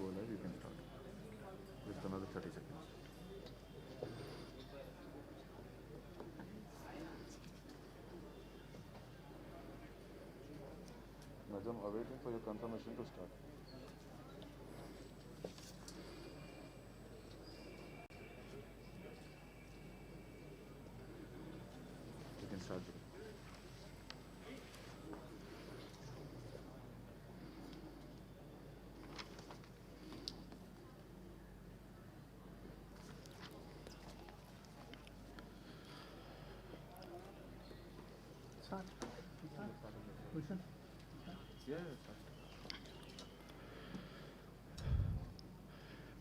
go live, you can start. Just another 30 seconds. Najam, awaiting for your confirmation to start. You can start.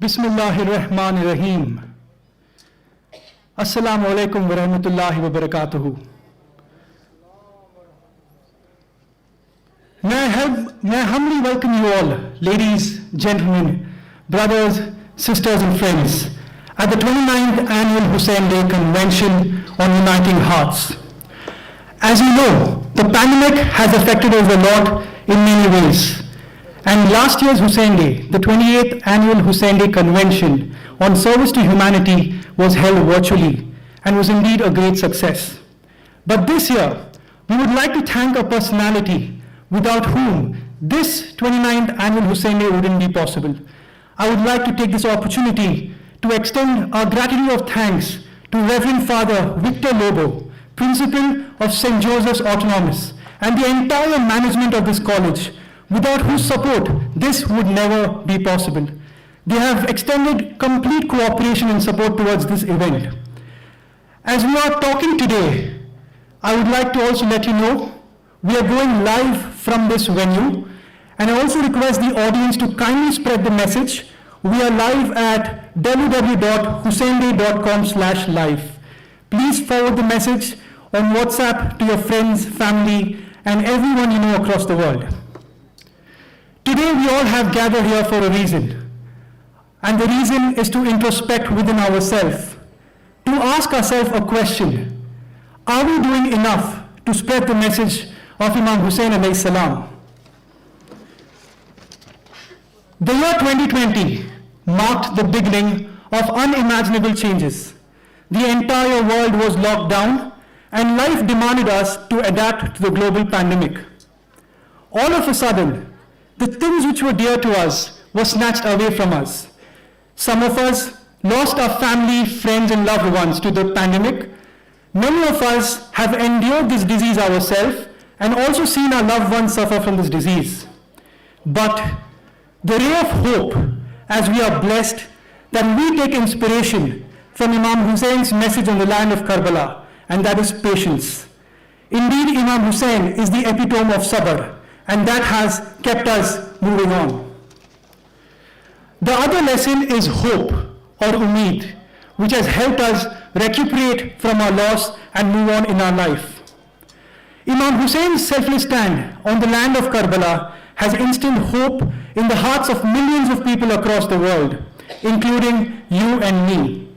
Bismillahirrahmanirrahim. Assalamu alaikum wa rahmatullahi wa barakatuhu. May I humbly welcome you all, ladies, gentlemen, brothers, sisters and friends, at the 29th Annual Hussain Day Convention on Uniting Hearts. As you know, the pandemic has affected us a lot in many ways. And last year's Hussain Day, the 28th Annual Hussain Day Convention on Service to Humanity, was held virtually and was indeed a great success. But this year, we would like to thank a personality without whom this 29th Annual Hussain Day wouldn't be possible. I would like to take this opportunity to extend our gratitude of thanks to Reverend Father Victor Lobo, Principal of St. Joseph's Autonomous, and the entire management of this college, without whose support this would never be possible. They have extended complete cooperation and support towards this event. As we are talking today, I would like to also let you know we are going live from this venue, and I also request the audience to kindly spread the message. We are live at www.husseinday.com/live. Please forward the message on WhatsApp to your friends, family, and everyone you know across the world. Today we all have gathered here for a reason, and the reason is to introspect within ourselves, to ask ourselves a question: are we doing enough to spread the message of Imam Hussain alayhi salam? The year 2020 marked the beginning of unimaginable changes. The entire world was locked down, and life demanded us to adapt to the global pandemic. All of a sudden, the things which were dear to us were snatched away from us. Some of us lost our family, friends, and loved ones to the pandemic. Many of us have endured this disease ourselves and also seen our loved ones suffer from this disease. But the ray of hope, as we are blessed that we take inspiration from Imam Hussein's message on the land of Karbala, and that is patience. Indeed, Imam Hussain is the epitome of sabr, and that has kept us moving on. The other lesson is hope, or umeed, which has helped us recuperate from our loss and move on in our life. Imam Hussein's selfless stand on the land of Karbala has instilled hope in the hearts of millions of people across the world, including you and me.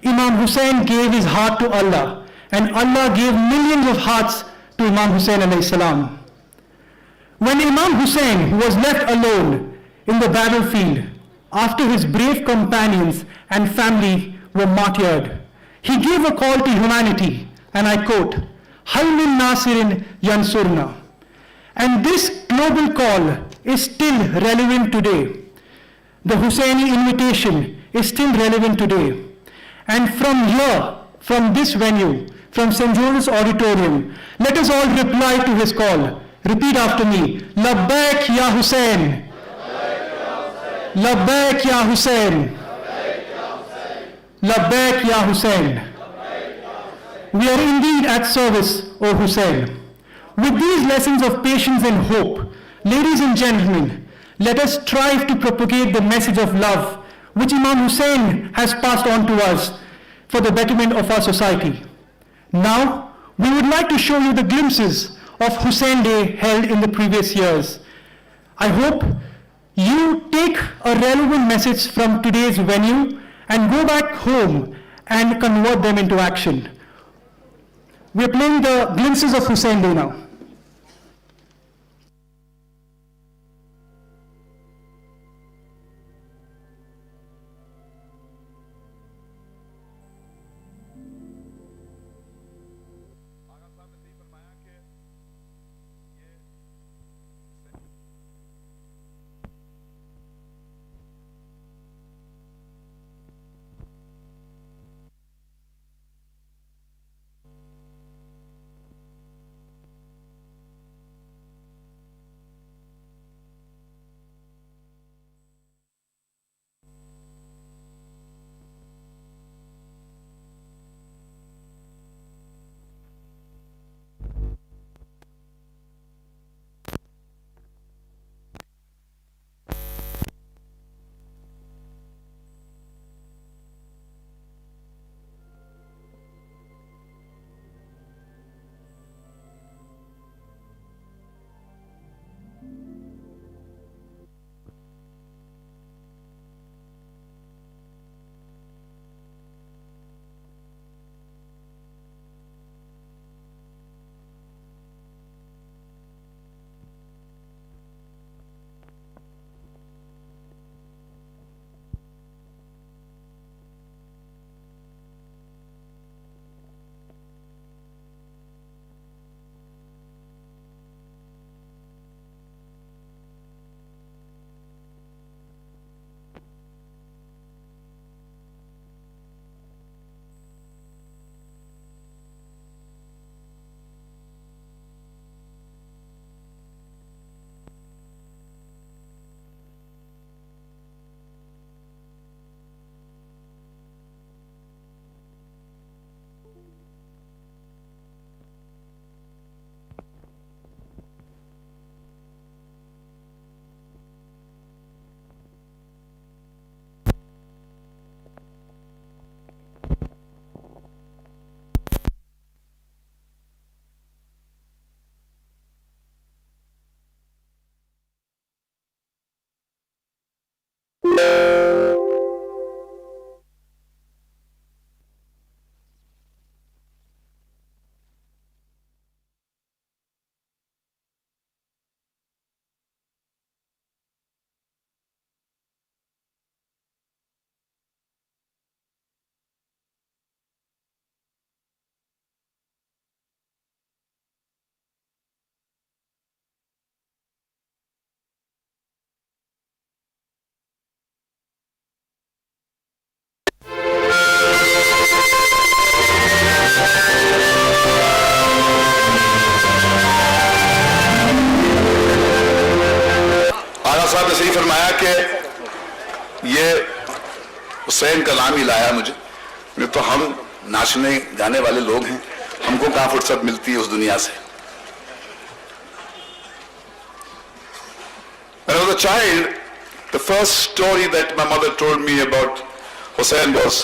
Imam Hussain gave his heart to Allah, and Allah gave millions of hearts to Imam Hussain alayhi salam. When Imam Hussain was left alone in the battlefield after his brave companions and family were martyred, he gave a call to humanity, and I quote, "Hal min nasirin yansurna." And this global call is still relevant today. The Hussaini invitation is still relevant today. And from here, from this venue, from St. Joseph's Auditorium, let us all reply to his call. Repeat after me. Labbaik ya Hussain. Labbaik ya Hussain. Labbaik ya Hussain. We are indeed at service, O Hussain. With these lessons of patience and hope, ladies and gentlemen, let us strive to propagate the message of love which Imam Hussain has passed on to us for the betterment of our society. Now, we would like to show you the glimpses of Hussain Day held in the previous years. I hope you take a relevant message from today's venue and go back home and convert them into action. We're playing the glimpses of Hussain Day now. صاحب نے صحیح فرمایا کہ یہ حسین کا نام ہی لایا مجھے. یہ تو ہم ناچنے گانے والے لوگ ہیں, ہم کو کہاں فرصت ملتی ہے اس دنیا سے. When I was a child, the first story that my mother told me about Hussain was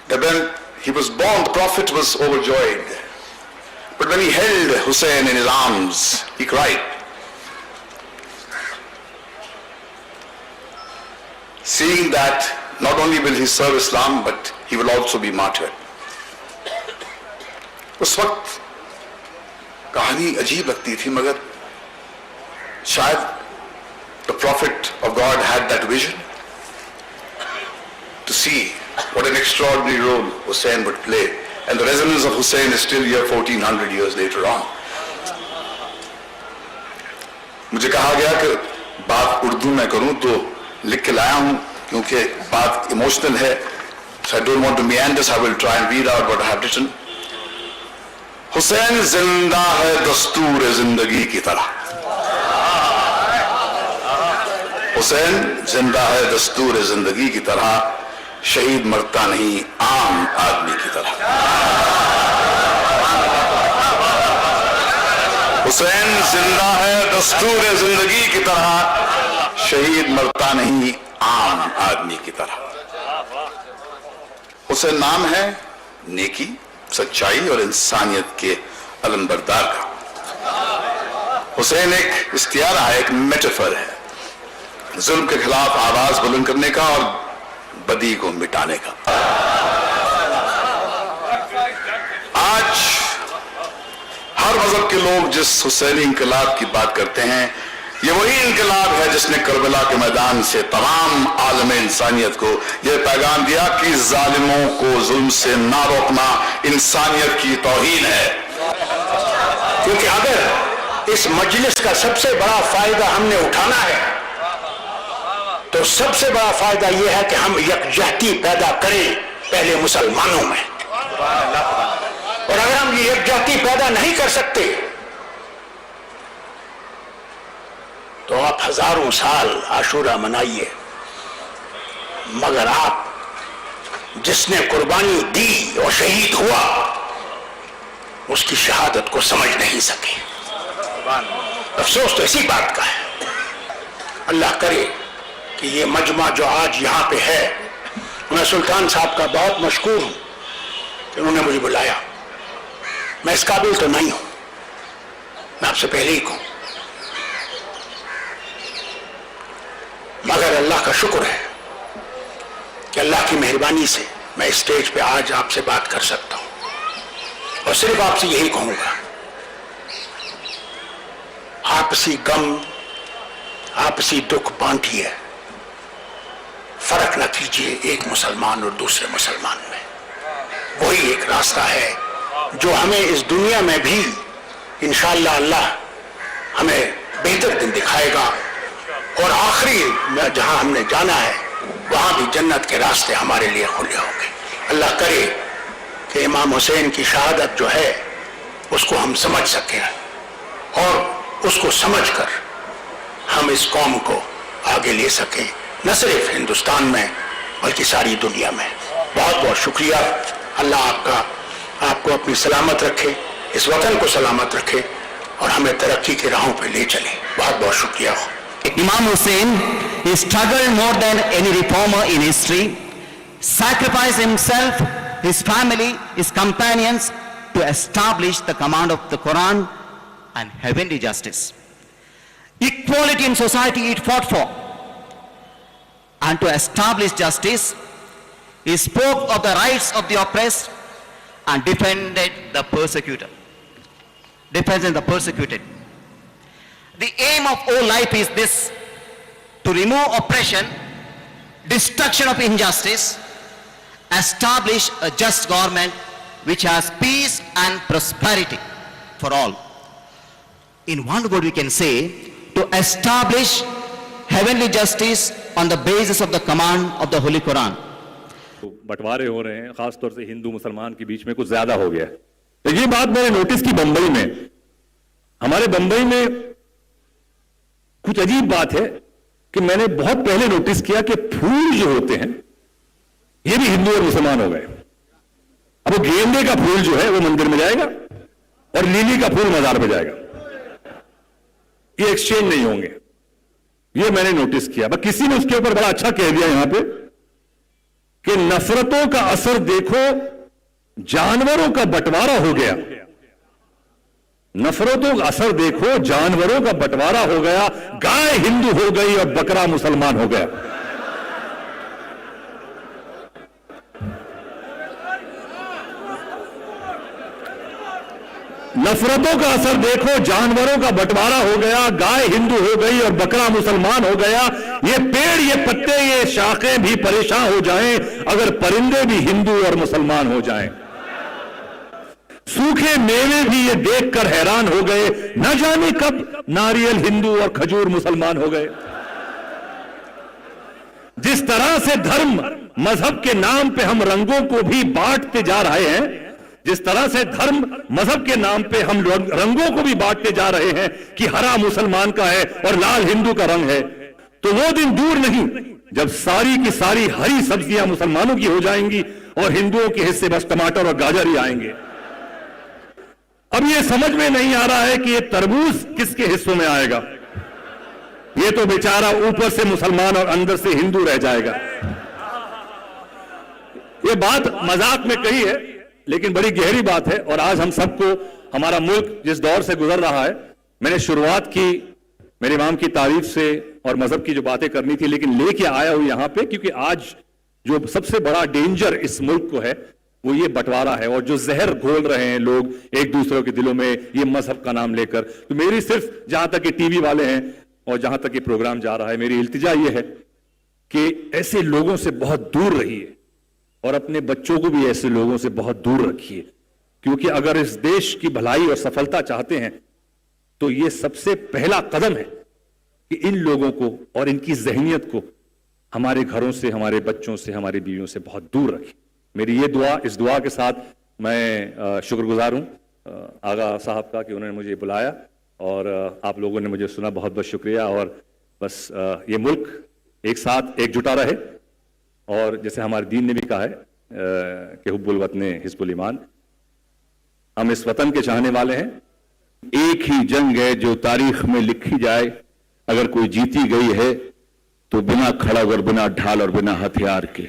that when he was born, the Prophet was overjoyed. But when he held Hussain in his arms, he cried. Seeing that not only will he serve Islam, but he will also be martyred. اس وقت کہانی عجیب لگتی تھی, مگر شاید the Prophet of God had that vision to see what an extraordinary role Hussain would play. And the resonance of Hussain is still here 1400 years later on. مجھے کہا گیا کہ بات اردو میں کروں تو لکھ کے لایا ہوں کیونکہ بات ایموشنل ہے. So I don't want to meander, so I will try and read out what I have written. حسین زندہ ہے دستور زندگی کی طرح. حسین زندہ ہے دستور زندگی کی طرح, شہید مرتا نہیں عام آدمی کی طرح. حسین زندہ ہے دستور زندگی کی طرح, شہید مرتا نہیں عام آدمی کی طرح. حسین نام ہے نیکی, سچائی اور انسانیت کے علمبردار کا. حسین ایک استعارہ ہے, ایک میٹافر ہے, ظلم کے خلاف آواز بلند کرنے کا اور بدی کو مٹانے کا. آج ہر مذہب کے لوگ جس حسینی انقلاب کی بات کرتے ہیں, یہ وہی انقلاب ہے جس نے کربلا کے میدان سے تمام عالم انسانیت کو یہ پیغام دیا کہ ظالموں کو ظلم سے نہ روکنا انسانیت کی توہین ہے. کیونکہ اگر اس مجلس کا سب سے بڑا فائدہ ہم نے اٹھانا ہے تو سب سے بڑا فائدہ یہ ہے کہ ہم یکجہتی پیدا کریں پہلے مسلمانوں میں. اور اگر ہم یہ یکجہتی پیدا نہیں کر سکتے تو آپ ہزاروں سال عاشورہ منائیے, مگر آپ جس نے قربانی دی اور شہید ہوا اس کی شہادت کو سمجھ نہیں سکے. افسوس تو اسی بات کا ہے. اللہ کرے کہ یہ مجمع جو آج یہاں پہ ہے, میں سلطان صاحب کا بہت مشکور ہوں کہ انہوں نے مجھے بلایا. میں اس قابل تو نہیں ہوں, میں آپ سے پہلے ہی کہوں, مگر اللہ کا شکر ہے کہ اللہ کی مہربانی سے میں اسٹیج پہ آج آپ سے بات کر سکتا ہوں. اور صرف آپ سے یہی کہوں گا, آپسی غم آپسی دکھ بانٹیے, فرق نہ کیجیے ایک مسلمان اور دوسرے مسلمان میں. وہی ایک راستہ ہے جو ہمیں اس دنیا میں بھی انشاءاللہ اللہ ہمیں بہتر دن دکھائے گا, اور آخری میں جہاں ہم نے جانا ہے وہاں بھی جنت کے راستے ہمارے لیے کھلے ہوں گے. اللہ کرے کہ امام حسین کی شہادت جو ہے اس کو ہم سمجھ سکیں, اور اس کو سمجھ کر ہم اس قوم کو آگے لے سکیں, نہ صرف ہندوستان میں بلکہ ساری دنیا میں. بہت بہت شکریہ. اللہ آپ کو اپنی سلامت رکھے, اس وطن کو سلامت رکھے, اور ہمیں ترقی کے راہوں پہ لے چلے. بہت بہت شکریہ. Imam Hussain, he struggled more than any reformer in history, sacrificed himself, his family, his companions to establish the command of the Quran and heavenly justice. Equality in society he fought for, and to establish justice, he spoke of the rights of the oppressed and defended the persecuted. The aim of all life is this: to remove oppression, destruction of injustice, establish a just government which has peace and prosperity for all. In one word we can say, to establish heavenly justice on the basis of the command of the Holy Quran. بٹوارے ہو رہے ہیں, خاص طور سے ہندو مسلمان کے بیچ میں کچھ زیادہ ہو گیا ہے. یہ بات میں نے نوٹس کی بمبئی میں, ہمارے بمبئی میں کچھ عجیب بات ہے کہ میں نے بہت پہلے نوٹس کیا کہ پھول جو ہوتے ہیں یہ بھی ہندو اور مسلمان ہو گئے. اب وہ گیندے کا پھول جو ہے وہ مندر میں جائے گا اور لیلی کا پھول مزار میں جائے گا. یہ ایکسچینج نہیں ہوں گے. یہ میں نے نوٹس کیا. بس کسی نے اس کے اوپر بڑا اچھا کہہ دیا یہاں پہ کہ نفرتوں کا اثر دیکھو جانوروں کا بٹوارا ہو گیا. نفرتوں کا اثر دیکھو جانوروں کا بٹوارا ہو گیا. گائے ہندو ہو گئی اور بکرا مسلمان ہو گیا. نفرتوں کا اثر دیکھو جانوروں کا بٹوارا ہو گیا. گائے ہندو ہو گئی اور بکرا مسلمان ہو گیا. یہ پیڑ یہ پتے یہ شاخیں بھی پریشان ہو جائیں اگر پرندے بھی ہندو اور مسلمان ہو جائیں. سوکھے میوے بھی یہ دیکھ کر حیران ہو گئے نہ جانے کب ناریل ہندو اور کھجور مسلمان ہو گئے. جس طرح سے دھرم مذہب کے نام پہ ہم رنگوں کو بھی بانٹتے جا رہے ہیں, جس طرح سے دھرم مذہب کے نام پہ ہم رنگوں کو بھی بانٹتے جا رہے ہیں کہ ہرا مسلمان کا ہے اور لال ہندو کا رنگ ہے, تو وہ دن دور نہیں جب ساری کی ساری ہری سبزیاں مسلمانوں کی ہو جائیں گی اور ہندوؤں کے حصے بس ٹماٹر اور گاجر ہی آئیں گے. اب یہ سمجھ میں نہیں آ رہا ہے کہ یہ تربوز کس کے حصوں میں آئے گا. یہ تو بیچارہ اوپر سے مسلمان اور اندر سے ہندو رہ جائے گا. یہ بات مذاق میں کہی ہے لیکن بڑی گہری بات ہے. اور آج ہم سب کو ہمارا ملک جس دور سے گزر رہا ہے, میں نے شروعات کی میرے امام کی تعریف سے اور مذہب کی جو باتیں کرنی تھی, لیکن لے کے آیا ہوں یہاں پہ کیونکہ آج جو سب سے بڑا ڈینجر اس ملک کو ہے وہ یہ بٹوارا ہے اور جو زہر گھول رہے ہیں لوگ ایک دوسروں کے دلوں میں یہ مذہب کا نام لے کر. تو میری صرف جہاں تک یہ ٹی وی والے ہیں اور جہاں تک یہ پروگرام جا رہا ہے, میری التجا یہ ہے کہ ایسے لوگوں سے بہت دور رہیے اور اپنے بچوں کو بھی ایسے لوگوں سے بہت دور رکھیے, کیونکہ اگر اس دیش کی بھلائی اور سفلتا چاہتے ہیں تو یہ سب سے پہلا قدم ہے کہ ان لوگوں کو اور ان کی ذہنیت کو ہمارے گھروں سے, ہمارے بچوں سے, ہماری بیویوں سے بہت دور رکھیں. میری یہ دعا, اس دعا کے ساتھ میں شکر گزار ہوں آغا صاحب کا کہ انہوں نے مجھے بلایا اور آپ لوگوں نے مجھے سنا. بہت بہت شکریہ. اور بس یہ ملک ایک ساتھ ایک جٹا رہے اور جیسے ہمارے دین نے بھی کہا ہے کہ حب الوطن حزب الایمان, ہم اس وطن کے چاہنے والے ہیں. ایک ہی جنگ ہے جو تاریخ میں لکھی جائے, اگر کوئی جیتی گئی ہے تو بنا کھڑگ اور بنا ڈھال اور بنا ہتھیار کے.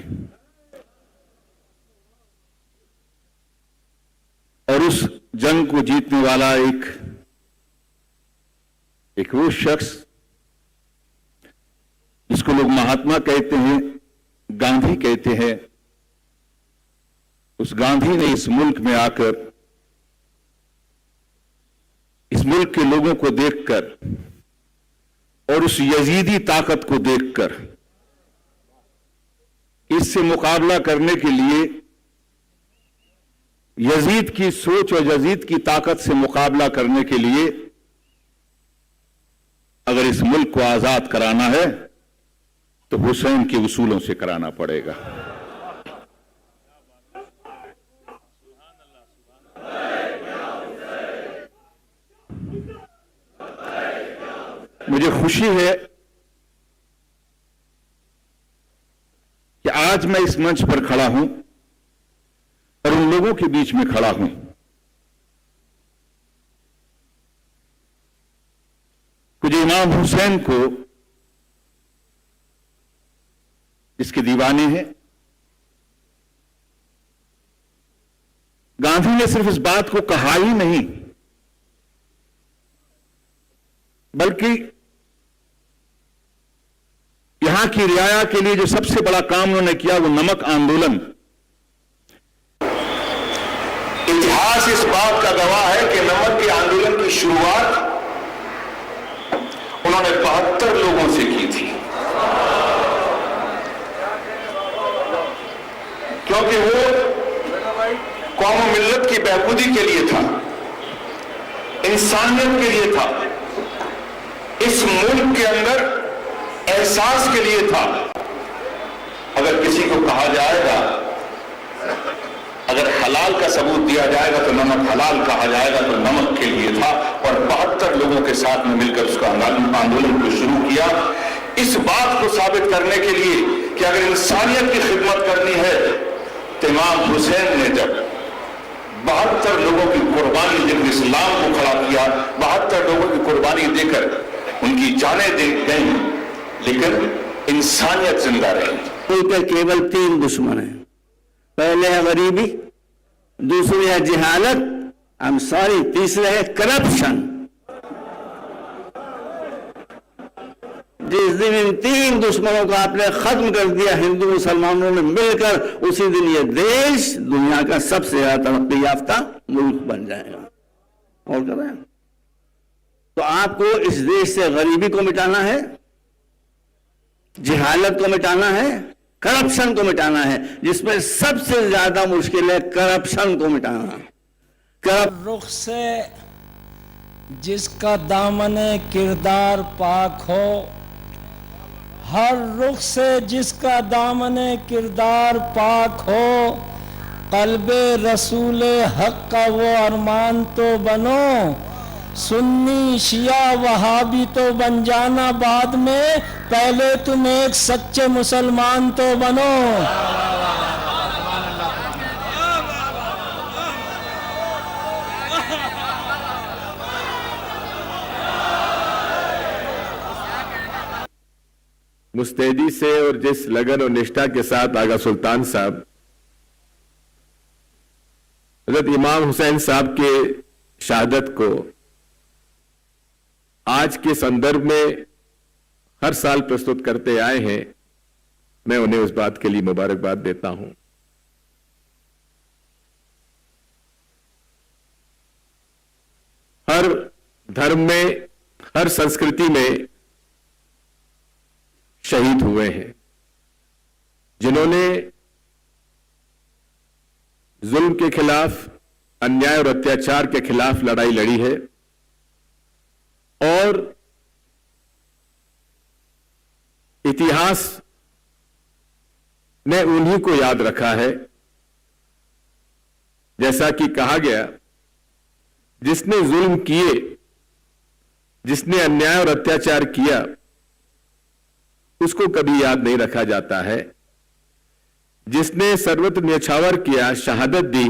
اور اس جنگ کو جیتنے والا ایک وہ شخص جس کو لوگ مہاتما کہتے ہیں, گاندھی کہتے ہیں, اس گاندھی نے اس ملک میں آ کر اس ملک کے لوگوں کو دیکھ کر اور اس یزیدی طاقت کو دیکھ کر اس سے مقابلہ کرنے کے لیے, یزید کی سوچ اور یزید کی طاقت سے مقابلہ کرنے کے لیے اگر اس ملک کو آزاد کرانا ہے تو حسین کے اصولوں سے کرانا پڑے گا. مجھے خوشی ہے کہ آج میں اس منچ پر کھڑا ہوں اور ان لوگوں کے بیچ میں کھڑا ہوں کہ جو امام حسین کو اس کے دیوانے ہیں. گاندھی نے صرف اس بات کو کہا ہی نہیں بلکہ یہاں کی رعایا کے لیے جو سب سے بڑا کام انہوں نے کیا وہ نمک آندولن. اتہاس اس بات کا گواہ ہے کہ نمک کے آندولن کی شروعات انہوں نے 72 لوگوں سے کی تھی, کیونکہ وہ قوم و ملت کی بہبودی کے لیے تھا, انسانیت کے لیے تھا, اس ملک کے اندر احساس کے لیے تھا. اگر کسی کو کہا جائے گا اگر حلال کا ثبوت دیا جائے گا تو نمک حلال کہا جائے گا تو نمک کے لیے تھا، اور 72 لوگوں کے ساتھ میں مل کر اس کا آندولن کو شروع کیا، اس بات کو ثابت کرنے کے لیے کہ اگر انسانیت کی خدمت کرنی ہے تو امام حسین نے جب 72 لوگوں کی قربانی دے کر اسلام کو کھڑا کیا، 72 لوگوں کی قربانی دے کر ان کی جانیں گئیں لیکن انسانیت زندہ رہی۔ ان کے کیول 3 دشمن ہیں، پہلے ہے غریبی، دوسری ہے جہالت، تیسرے ہے کرپشن۔ جس دن ان 3 دشمنوں کو آپ نے ختم کر دیا ہندو مسلمانوں نے مل کر، اسی دن یہ دیش دنیا کا سب سے زیادہ ترقی یافتہ ملک بن جائے گا۔ اور کر رہے ہیں تو آپ کو اس دیش سے غریبی کو مٹانا ہے، جہالت کو مٹانا ہے، کرپشن کو مٹانا ہے، جس میں سب سے زیادہ مشکل ہے کرپشن کو مٹانا۔ رخ سے جس کا دامن کردار پاک ہو، ہر رخ سے جس کا دامن کردار پاک ہو، قلب رسول حق کا وہ ارمان تو بنو، سنی شیعہ وہابی تو بن جانا بعد میں، پہلے تم ایک سچے مسلمان تو بنو۔ مستعدی سے اور جس لگن اور نشٹا کے ساتھ آغا سلطان صاحب حضرت امام حسین صاحب کے شہادت کو آج کے سندرب میں ہر سال پرستت کرتے آئے ہیں، میں انہیں اس بات کے لیے مبارکباد دیتا ہوں۔ ہر دھرم میں، ہر سنسکرتی میں شہید ہوئے ہیں جنہوں نے ظلم کے خلاف، انیائے اور اتیاچار کے خلاف لڑائی لڑی ہے، اور اتہاس نے انہی کو یاد رکھا ہے۔ جیسا کہ کہا گیا، جس نے ظلم کیے، جس نے انیائے اور اتیاچار کیا، اس کو کبھی یاد نہیں رکھا جاتا ہے۔ جس نے سروت نیچھاور کیا، شہادت دی،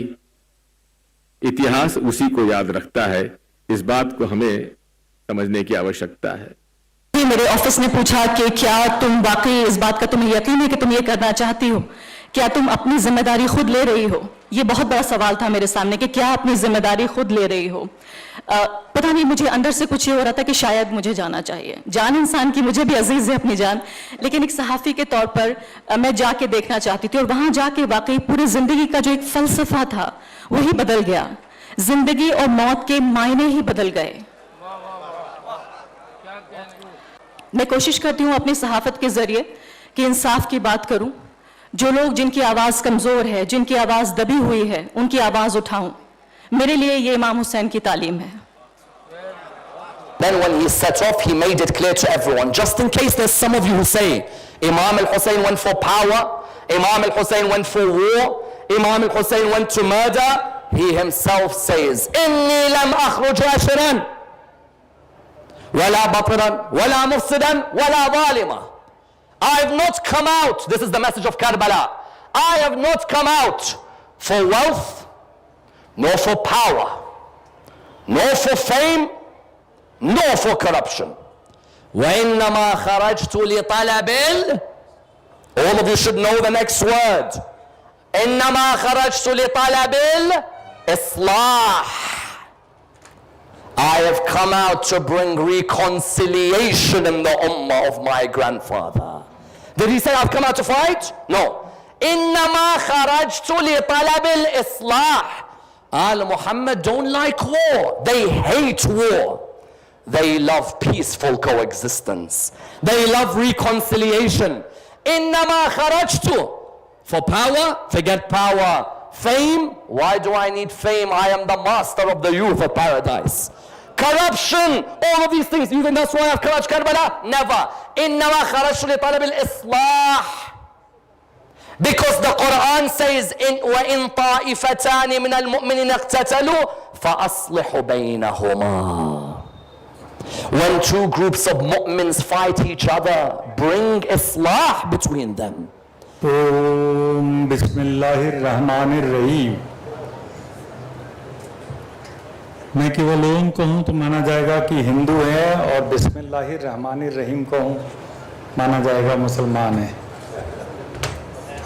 اتہاس اسی کو یاد رکھتا ہے۔ اس بات کو ہمیں سمجھنے کی آوشکتا ہے۔ میرے آفس نے پوچھا کہ کیا تم واقعی اس بات کا تمہیں یقین ہے کہ تم یہ کرنا چاہتی ہو؟ کیا تم اپنی ذمہ داری خود لے رہی ہو؟ یہ بہت بڑا سوال تھا میرے سامنے کہ کیا اپنی ذمہ داری خود لے رہی ہو؟ پتہ نہیں، مجھے اندر سے کچھ یہ ہو رہا تھا کہ شاید مجھے جانا چاہیے۔ جان انسان کی مجھے بھی عزیز ہے اپنی جان، لیکن ایک صحافی کے طور پر میں جا کے دیکھنا چاہتی تھی، اور وہاں جا کے واقعی پوری زندگی کا جو ایک فلسفہ تھا وہی بدل گیا۔ زندگی اور موت کے معنی ہی بدل گئے۔ میں کوشش کرتی ہوں اپنی صحافت کے ذریعے کہ انصاف کی بات کروں، جو لوگ جن کی آواز کمزور ہے، جن کی آواز دبی ہوئی ہے، ان کی آواز اٹھاؤں۔ میرے لیے یہ امام حسین کی تعلیم ہے۔ Then when he set off, he made it clear to everyone, just in case there's some of you who say, Imam al-Hussein went for power, Imam al-Hussein went for war, Imam al-Hussein went to murder, he himself says, إِنِّي لَمْ أَخْرُجْ أَشْرًا وَلَا بَطْرًا وَلَا مُفْسِدًا وَلَا ظَالِمًا. I have not come out, this is the message of Karbala, I have not come out for wealth, nor for power, nor for fame, nor for corruption. وَإِنَّمَا خَرَجْتُ لِطَلَبِ. All of you should know the next word. إِنَّمَا خَرَجْتُ لِطَلَبِ الْإِصْلَاحِ. I have come out to bring reconciliation in the ummah of my grandfather. Did he say I've come out to fight? No. إِنَّمَا خَرَجْتُ لِطَلَبِ الْإِصْلَاحِ. Al Muhammad don't like war. They hate war. They love peaceful coexistence. They love reconciliation. إِنَّمَا خَرَجْتُ. For power? Forget power. Fame? Why do I need fame? I am the master of the youth of paradise. Corruption? All of these things. You think that's why I've courage Karbala? Never. إِنَّمَا خَرَجْتُ لِطَلَبِ الْإِصْلَاحِ. Because the Quran says, وَإِن طَائِفَتَانِ مِنَ الْمُؤْمِنِينَ اقْتَتَلُوا فَأَصْلِحُوا بَيْنَهُمَا. When two groups of mu'mins fight each other, bring islah between them. Om Bismillahir Rahmanir Rahim. मैं केवल ओम कहूँ तो माना जाएगा कि हिंदू है, और बिस्मिल्लाहिर रहमानिर रहीम कहूँ माना जाएगा मुसलमान है.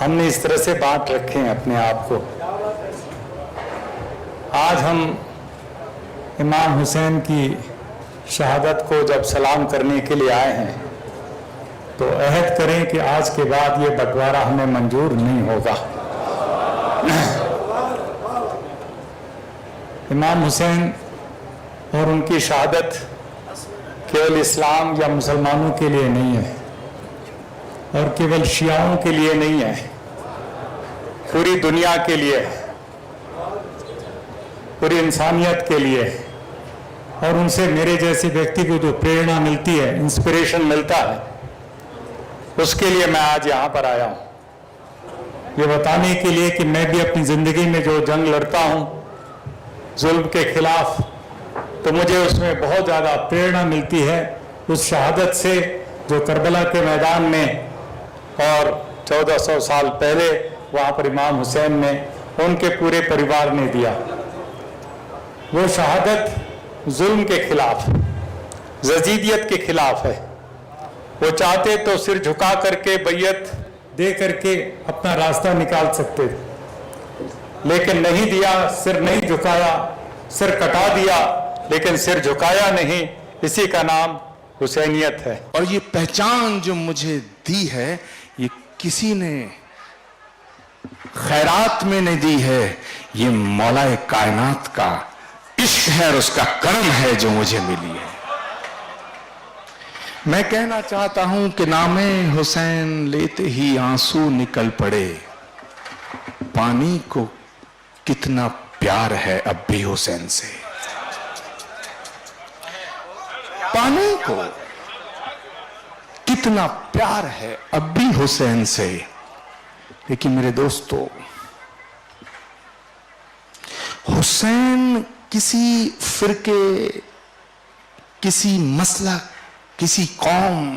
हमने इस तरह से बांट रखे हैं अपने आप को. आज हम इमाम हुसैन की शहादत को जब सलाम करने के लिए आए हैं, तो अहद करें कि आज के बाद ये बंटवारा हमें मंजूर नहीं होगा. इमाम हुसैन और उनकी शहादत केवल इस्लाम या मुसलमानों के लिए नहीं है, और केवल शियाओं के लिए नहीं है, पूरी दुनिया के लिए, पूरी इंसानियत के लिए. और उनसे मेरे जैसे व्यक्ति को जो प्रेरणा मिलती है, इंस्पिरेशन मिलता है, उसके लिए मैं आज यहाँ पर आया हूँ. ये बताने के लिए कि मैं भी अपनी ज़िंदगी में जो जंग लड़ता हूँ जुल्म के खिलाफ, तो मुझे उसमें बहुत ज़्यादा प्रेरणा मिलती है उस शहादत से जो करबला के मैदान में और 1400 साल पहले वहाँ पर इमाम हुसैन ने, उनके पूरे परिवार ने दिया. वो शहादत जुल्म के खिलाफ, जजीदियत के खिलाफ है. वो चाहते तो सिर झुका करके बैयत दे करके अपना रास्ता निकाल सकते थे, लेकिन नहीं दिया. सिर नहीं झुकाया, सिर कटा दिया, लेकिन सिर झुकाया नहीं. इसी का नाम हुसैनियत है. और ये पहचान जो मुझे दी है, ये किसी ने खैरात में नहीं दी है, ये मौलाए कायनात का इश्क है और उसका करम है जो मुझे मिली है. मैं कहना चाहता हूं कि नामे हुसैन लेते ही आंसू निकल पड़े. पानी को कितना प्यार है अब भी हुसैन से. पानी को कितना प्यार है अब भी हुसैन से. लेकिन मेरे दोस्तों, हुसैन किसी फिरके, किसी मसलक, किसी कौम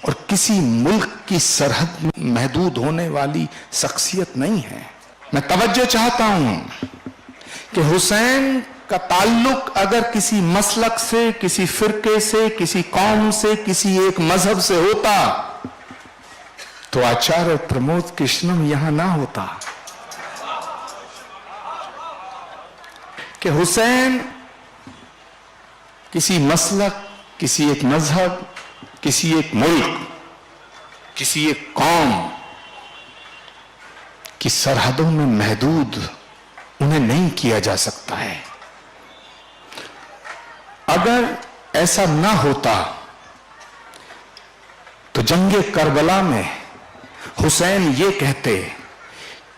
और किसी मुल्क की सरहद में महदूद होने वाली शख्सियत नहीं है. मैं तवज्जो चाहता हूं कि हुसैन का ताल्लुक अगर किसी मसलक से, किसी फिरके से, किसी कौम से, किसी एक मजहब से होता तो आचार्य प्रमोद कृष्णम यहां ना होता. कि हुसैन किसी मसलक, किसी एक मजहब, किसी एक मुल्क, किसी एक कौम की सरहदों में महदूद उन्हें नहीं किया जा सकता है. अगर ऐसा ना होता तो जंगे करबला में हुसैन ये कहते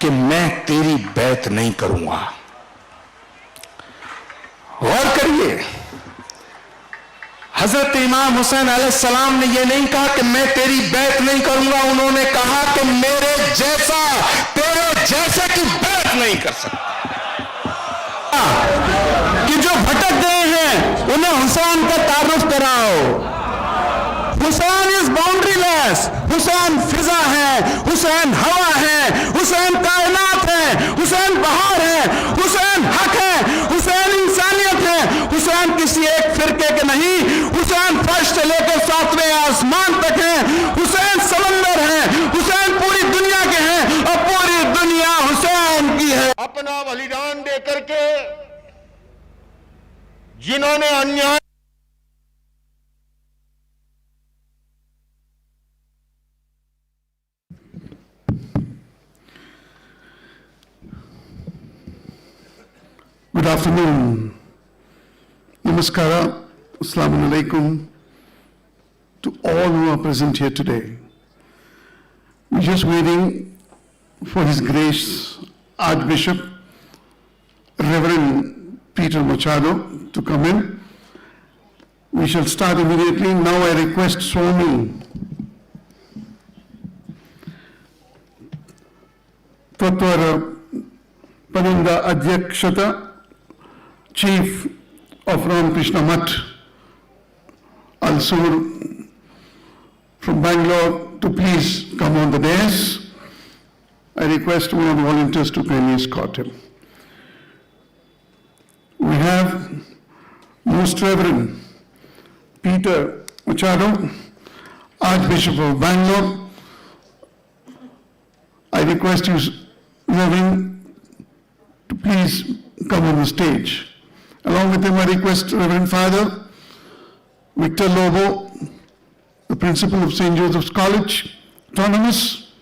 कि मैं तेरी बैत नहीं करूंगा. गौर करिए, हजरत इमाम हुसैन अलैहिस्सलाम ने यह नहीं कहा कि मैं तेरी बैत नहीं करूंगा. उन्होंने कहा कि मेरे जैसा तेरे जैसे की बैत नहीं कर सकता. कि जो भटक गए हैं उन्हें हुसैन का तारुफ कराओ. Hussain is boundaryless. हुसैन फिजा है, हुसैन हवा है, हुसैन कायनात है, हुसैन बहार है, हुसैन हक है, हुसैन इंसानियत है. हुसैन किसी एक फिरके के नहीं, हुसैन फर्श से लेकर 7वें आसमान तक है. हुसैन समंदर है, हुसैन पूरी दुनिया के हैं और पूरी दुनिया हुसैन की है. अपना बलिदान दे करके जिन्होंने अन्याय Good afternoon. Namaskara. Assalamu alaikum to all who are present here today. We're just waiting for His Grace Archbishop Reverend Peter Machado to come in. We shall start immediately. Now I request Swami Tatwara Paninda Adhyakshata, Chief of Ramakrishna Math, Alsur from Bangalore, to please come on the dais. I request one of the volunteers to kindly escort him. We have Most Reverend Peter Machado, Archbishop of Bangalore. I request you, Reverend, to please come on the stage. Along with him, I request Reverend Father Victor Lobo, the principal of St. Joseph's College, autonomous,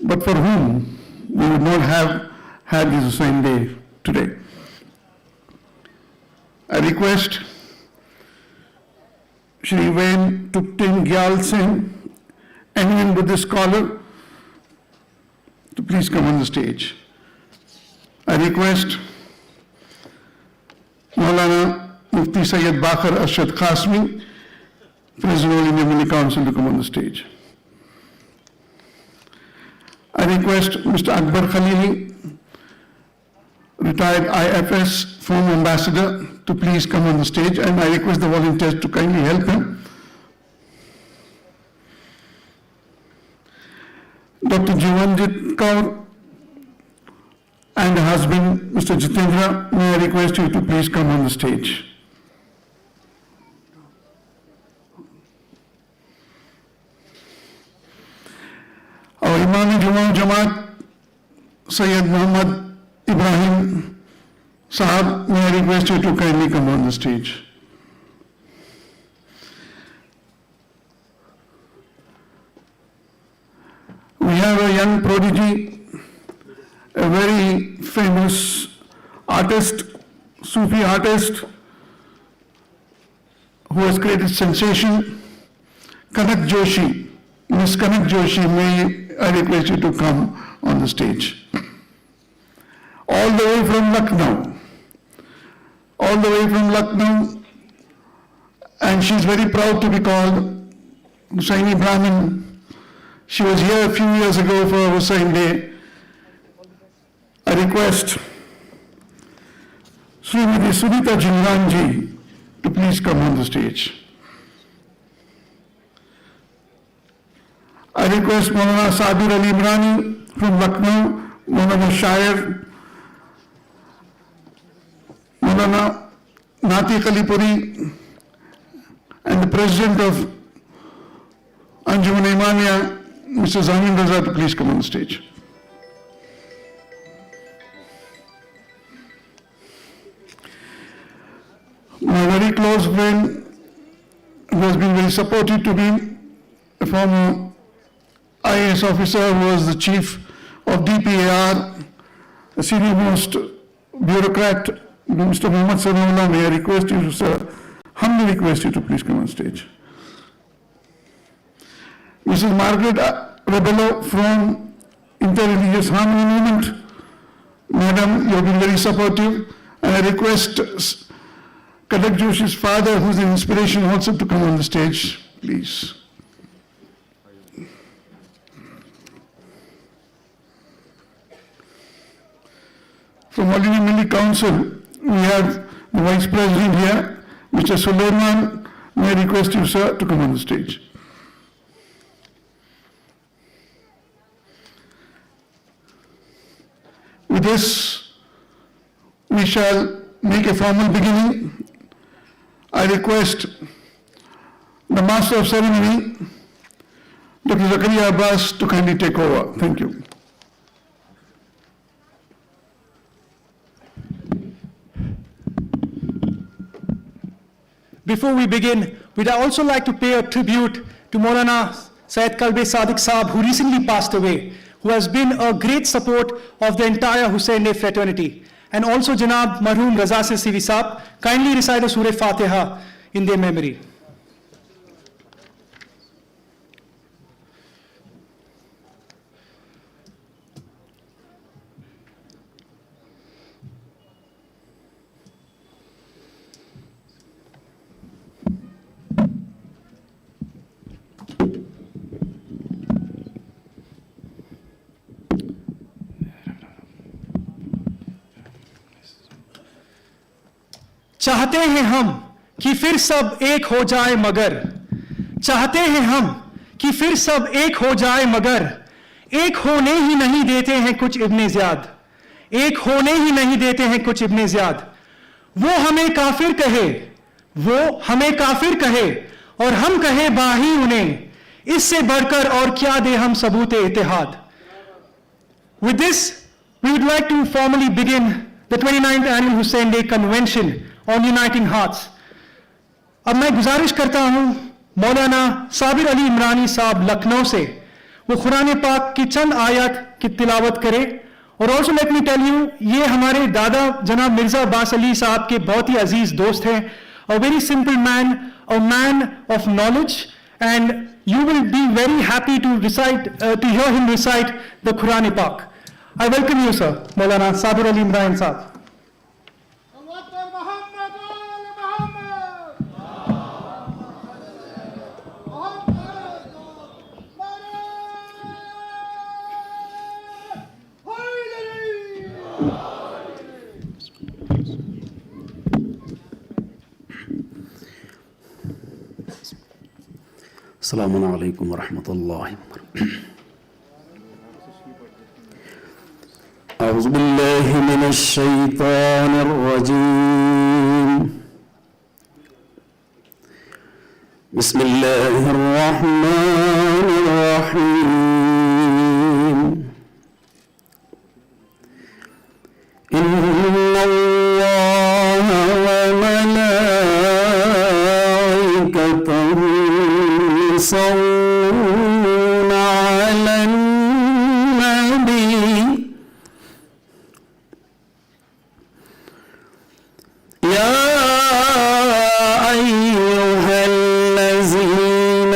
but for whom we would not have had this Hussain Day today. I request Shri Vain Tuptin Gyal Singh, eminent Buddhist scholar, to please come on the stage. I request Maulana Mufti Sayyid Bakar Arshad Qasmi, President of All India Milli Council, to come on the stage. I request Mr. Akbar Khalili, retired IFS former ambassador, to please come on the stage, and I request the volunteers to kindly help him. Dr. Jivanjit Kaur and her husband, Mr. Jitendra, may I request you to please come on the stage. Our Imam Jummah Jamaat, Sayyid Muhammad Ibrahim Sahab, may I request you to kindly come on the stage. We have a young prodigy, a very famous artist, Sufi artist, who has created sensation, Kanak Joshi. Ms. Kanak Joshi, may I request you to come on the stage. All the way from Lucknow, and she's very proud to be called Hussaini Brahmin. She was here a few years ago for Hussain Day. I request Srimati Sunita Jingranji to please come on the stage. I request Maulana Sabir Ali Imrani from Lucknow, Maulana Shair, Maulana Nati Kalipuri, and the President of Anjuman Imamia, Mr. Zamin Raza, to please come on the stage. My very close friend, who has been very supportive to me, a former IAS officer who was the chief of DPAR, a senior most bureaucrat, Mr. Muhammad Sarnaullah, may I request you, sir, humbly request you to please come on stage. Mrs. Margaret Rebello from Interreligious Harmony Movement, Madam, you have been very supportive, and I request Kanak Joshi's father, who is an inspiration also, to come on the stage, please. From All India Milli Council, we have the Vice President here, Mr. Sulaiman. May I request you, sir, to come on the stage. With this, we shall make a formal beginning. I request the Master of Ceremony, Dr. Zakaria Abbas, to kindly take over. Thank you. Before we begin, we'd also like to pay a tribute to Maulana Syed Kalbe Sadiq Saab, who recently passed away, who has been a great support of the entire Hussain Day fraternity. And also Janab Marhum Raza Se Sivi Saab, kindly recite a Surah Fatiha in their memory. चाहते हैं हम कि फिर सब एक हो जाए मगर, चाहते हैं हम कि फिर सब एक हो जाए मगर, एक होने ही नहीं देते हैं कुछ इब्ने ज़ियाद, एक होने ही नहीं देते हैं कुछ इब्ने ज़ियाद। वो हमें काफिर कहे, वो हमें काफिर कहे और हम कहे बाही उन्हें, इससे बढ़कर और क्या दे हम सबूत इत्तेहाद। With this, we would like to formally begin the 29th annual Hussain Day Convention on Uniting Hearts. अब मैं गुजारिश करता हूं मौलाना साबिर अली इमरानी साहब लखनऊ से वो कुरान पाक की चंद आयत की तिलावत करें। और also let me tell you, ये हमारे दादा जनाब मिर्जा अब्बास अली साहब के बहुत ही अजीज दोस्त हैं, a very simple man, a man of knowledge, and you will be very happy to hear him recite the Quran Pak. I welcome you, sir, Maulana Sabir Ali Imran Sahab. अस्सलामु अलैकुम वरहमतुल्लाहि वबरकातुहू। अऊज़ु बिल्लाहि मिनश शैतानिर रजीम। बिस्मिल्लाहिर रहमानिर रहीम। इन्नल्लाहा व मलाइकतहू يصلون على النبي يا أيها الذين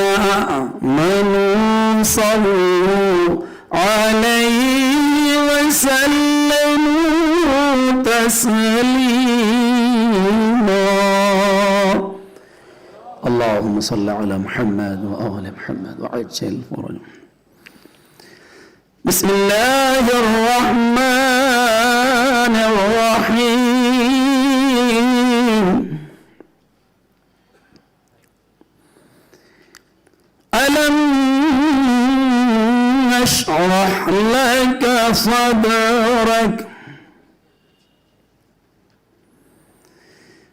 آمنوا صلوا عليه وسلموا تسليما اللهم صل على محمد وآل محمد وعجل فرجهم. بسم الله الرحمن الرحيم. ألم نشرح لك صدرك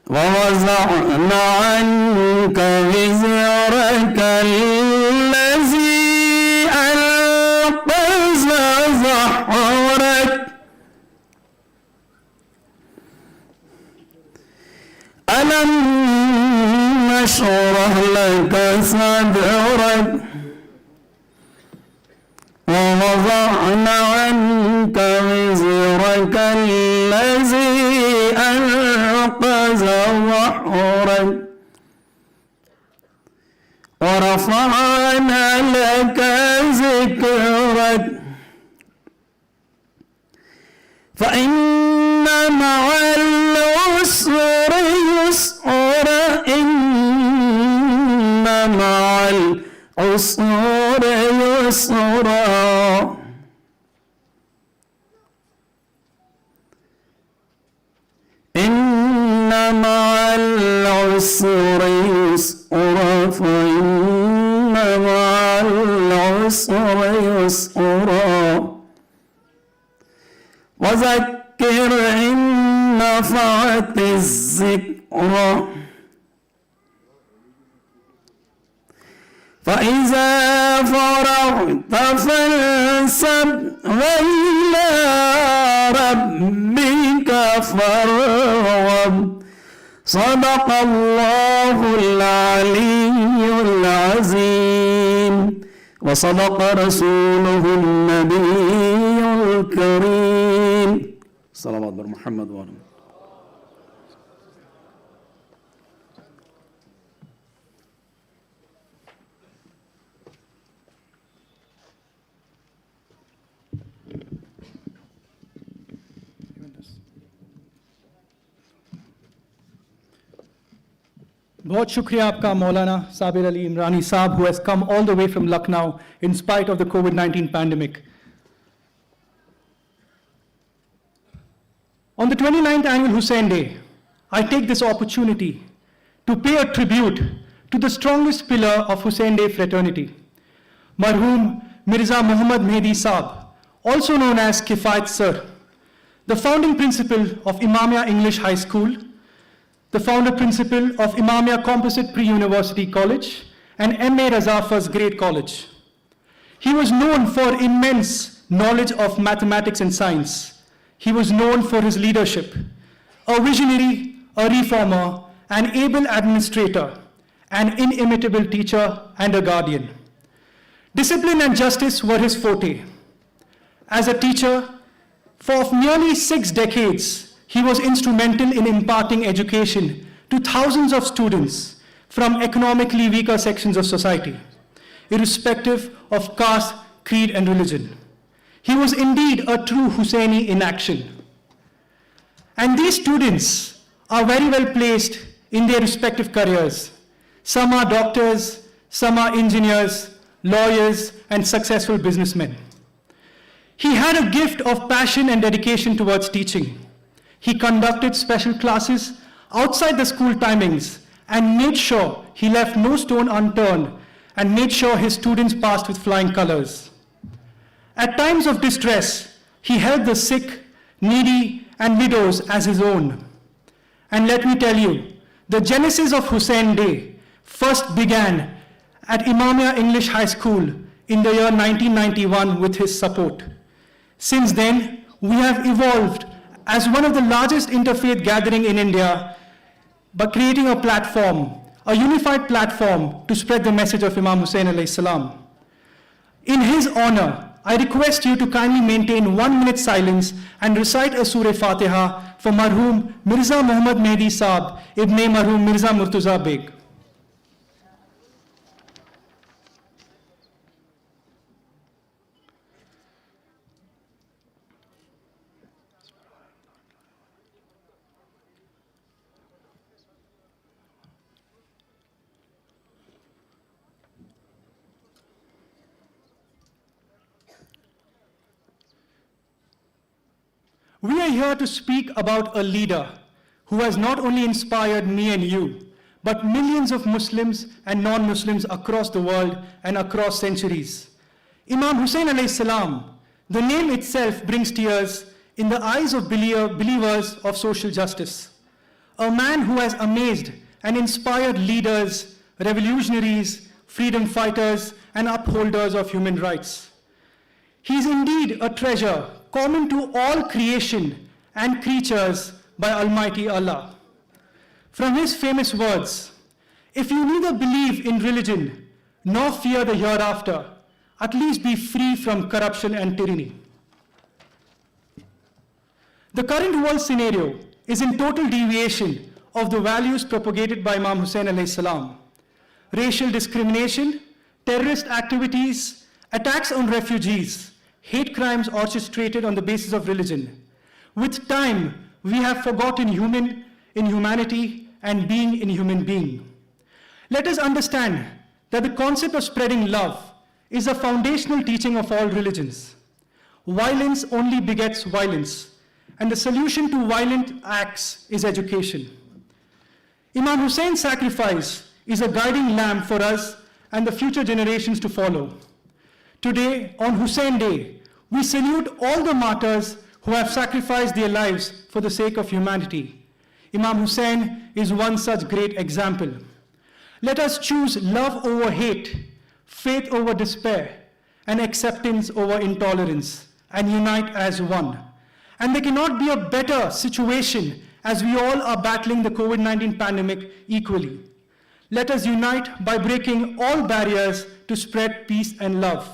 ووضعنا عنك وزرك الذي أنقض ظهرك ألم نشرح لك صدرك ووضعنا عنك وزرك الذي أنقض ظهرك ورفعنا لك ذكرك فإن مع العسر يسرا إن مع العسر يسرا إن مع العسر يسرا فإن مع العسر يسرا وذكر إن نفعت الذكرى فإذا فرغت فانصب وإلى ربك فارغب صدق الله العلي العظيم وصدق رسوله النبي الكريم صلوات محمد وعلى बहुत शुक्रिया आपका मौलाना साबिर अली इमरानी साहब, who has come all the way from Lucknow in spite of the COVID-19 pandemic. On the 29th annual Hussain Day, I take this opportunity to pay a tribute to the strongest pillar of Hussain Day fraternity, Marhum Mirza Muhammad Mehdi Saab, also known as Kifayat Sir, the founding principal of Imamia English High School, the founder principal of Imamia Composite Pre-University College, and M.A. Raza First Grade College. He was known for immense knowledge of mathematics and science. He was known for his leadership, a visionary, a reformer, an able administrator, an inimitable teacher, and a guardian. Discipline and justice were his forte. As a teacher, for nearly 6 decades, he was instrumental in imparting education to thousands of students from economically weaker sections of society, irrespective of caste, creed, and religion. He was indeed a true Hussaini in action. And these students are very well placed in their respective careers. Some are doctors, some are engineers, lawyers, and successful businessmen. He had a gift of passion and dedication towards teaching. He conducted special classes outside the school timings and made sure he left no stone unturned and made sure his students passed with flying colors. At times of distress, he held the sick, needy, and widows as his own. And let me tell you, the genesis of Hussain Day first began at Imamia English High School in the year 1991 with his support. Since then, we have evolved as one of the largest interfaith gathering in India by creating a platform, a unified platform to spread the message of Imam Hussain alayhi salam. In his honor, I request you to kindly maintain 1 minute silence and recite a Surah Fatiha for Marhum Mirza Muhammad Mehdi Saab, Ibn Marhum Mirza Murtuza Beg. We are here to speak about a leader who has not only inspired me and you, but millions of Muslims and non-Muslims across the world and across centuries. Imam Hussain alayhi salam, the name itself brings tears in the eyes of believers of social justice. A man who has amazed and inspired leaders, revolutionaries, freedom fighters, and upholders of human rights. He is indeed a treasure common to all creation and creatures by Almighty Allah. From his famous words, if you neither believe in religion nor fear the hereafter, at least be free from corruption and tyranny. The current world scenario is in total deviation of the values propagated by Imam Hussain alayhi salam. Racial discrimination, terrorist activities, attacks on refugees, hate crimes orchestrated on the basis of religion. With time, we have forgotten human in humanity and being in human being. Let us understand that the concept of spreading love is a foundational teaching of all religions. Violence only begets violence, and the solution to violent acts is education. Imam Hussein's sacrifice is a guiding lamp for us and the future generations to follow. Today, on Hussain Day, we salute all the martyrs who have sacrificed their lives for the sake of humanity. Imam Hussain is one such great example. Let us choose love over hate, faith over despair, and acceptance over intolerance, and unite as one. And there cannot be a better situation as we all are battling the COVID-19 pandemic equally. Let us unite by breaking all barriers to spread peace and love.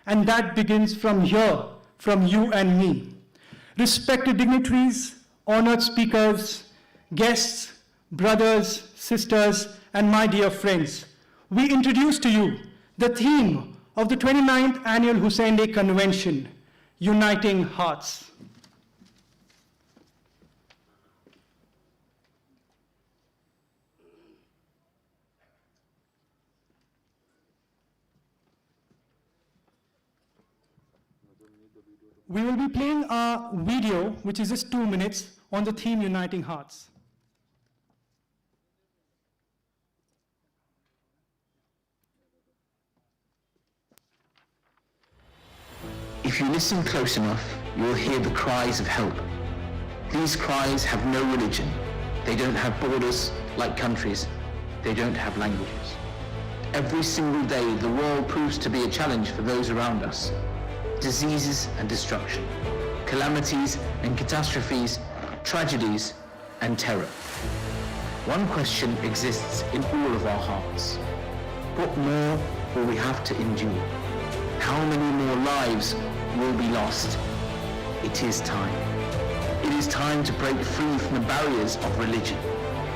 And that begins from here, from you and me. Respected dignitaries, honored speakers, guests, brothers, sisters, and my dear friends, we introduce to you the theme of the 29th Annual Hussain Day Convention, Uniting Hearts. We will be playing a video, which is just 2 minutes, on the theme Uniting Hearts. If you listen close enough, you will hear the cries of help. These cries have no religion. They don't have borders like countries. They don't have languages. Every single day, the world proves to be a challenge for those around us. Diseases and destruction, calamities and catastrophes, tragedies and terror. One question exists in all of our hearts. What more will we have to endure? How many more lives will be lost? It is time. It is time to break free from the barriers of religion.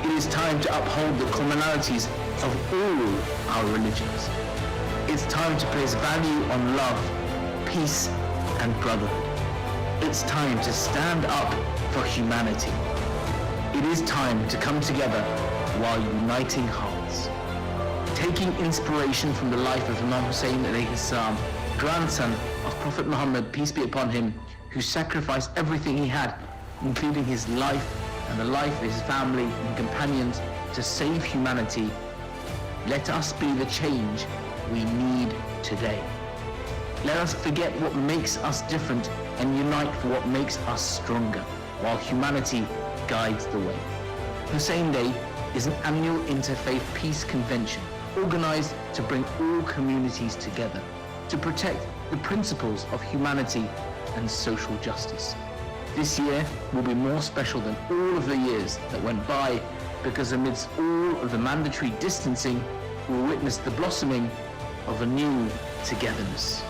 It is time to uphold the commonalities of all our religions. It's time to place value on love, peace, and brotherhood. It's time to stand up for humanity. It is time to come together while uniting hearts. Taking inspiration from the life of Imam Hussain alayhi salam, grandson of Prophet Muhammad, peace be upon him, who sacrificed everything he had, including his life and the life of his family and companions, to save humanity. Let us be the change we need today. Let us forget what makes us different and unite for what makes us stronger, while humanity guides the way. Hussain Day is an annual interfaith peace convention organized to bring all communities together, to protect the principles of humanity and social justice. This year will be more special than all of the years that went by, because amidst all of the mandatory distancing, we'll witness the blossoming of a new togetherness.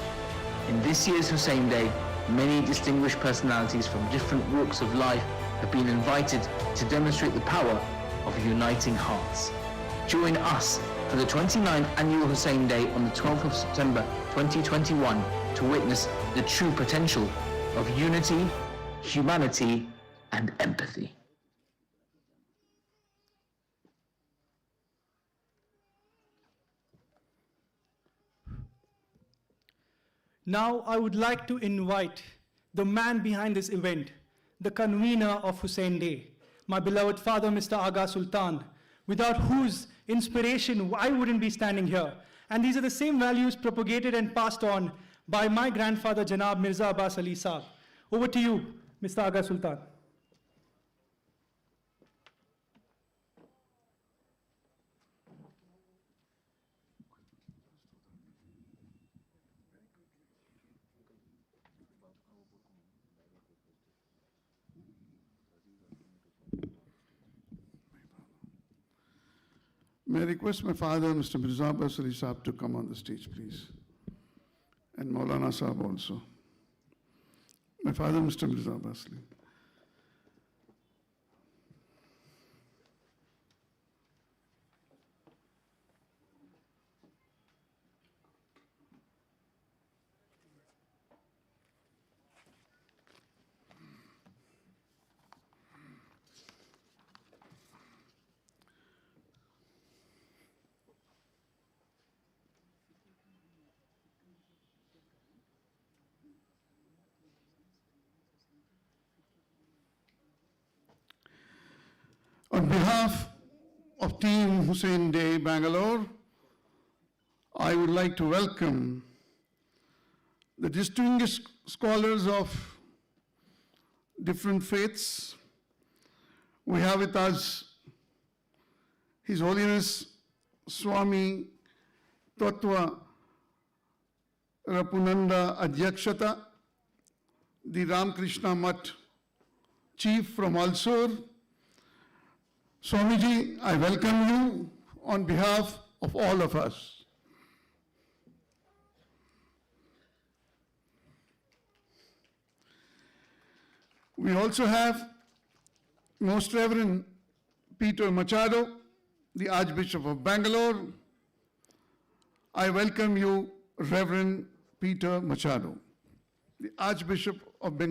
In this year's Hussain Day, many distinguished personalities from different walks of life have been invited to demonstrate the power of uniting hearts. Join us for the 29th Annual Hussain Day on the 12th of September 2021 to witness the true potential of unity, humanity, and empathy. Now I would like to invite the man behind this event, the convener of Hussain Day, my beloved father, Mr. Agha Sultan, without whose inspiration I wouldn't be standing here. And these are the same values propagated and passed on by my grandfather, Janab Mirza Abbas Ali Saab. Over to you, Mr. Agha Sultan. May I request my father, Mr. Mirza Abbas Ali Saab, to come on the stage, please. And Maulana Saab also. My father, Mr. Mirza Abbas Ali. On behalf of Team Hussain Day, Bangalore, I would like to welcome the distinguished scholars of different faiths. We have with us His Holiness Swami Tattva Rapunanda Adhyakshata, the Ramakrishna Mutt Chief from Alsur. Swamiji, I welcome you on behalf of all of us. We also have Most Reverend Peter Machado, the Archbishop of Bangalore. I welcome you, Reverend Peter Machado, the Archbishop of Bangalore.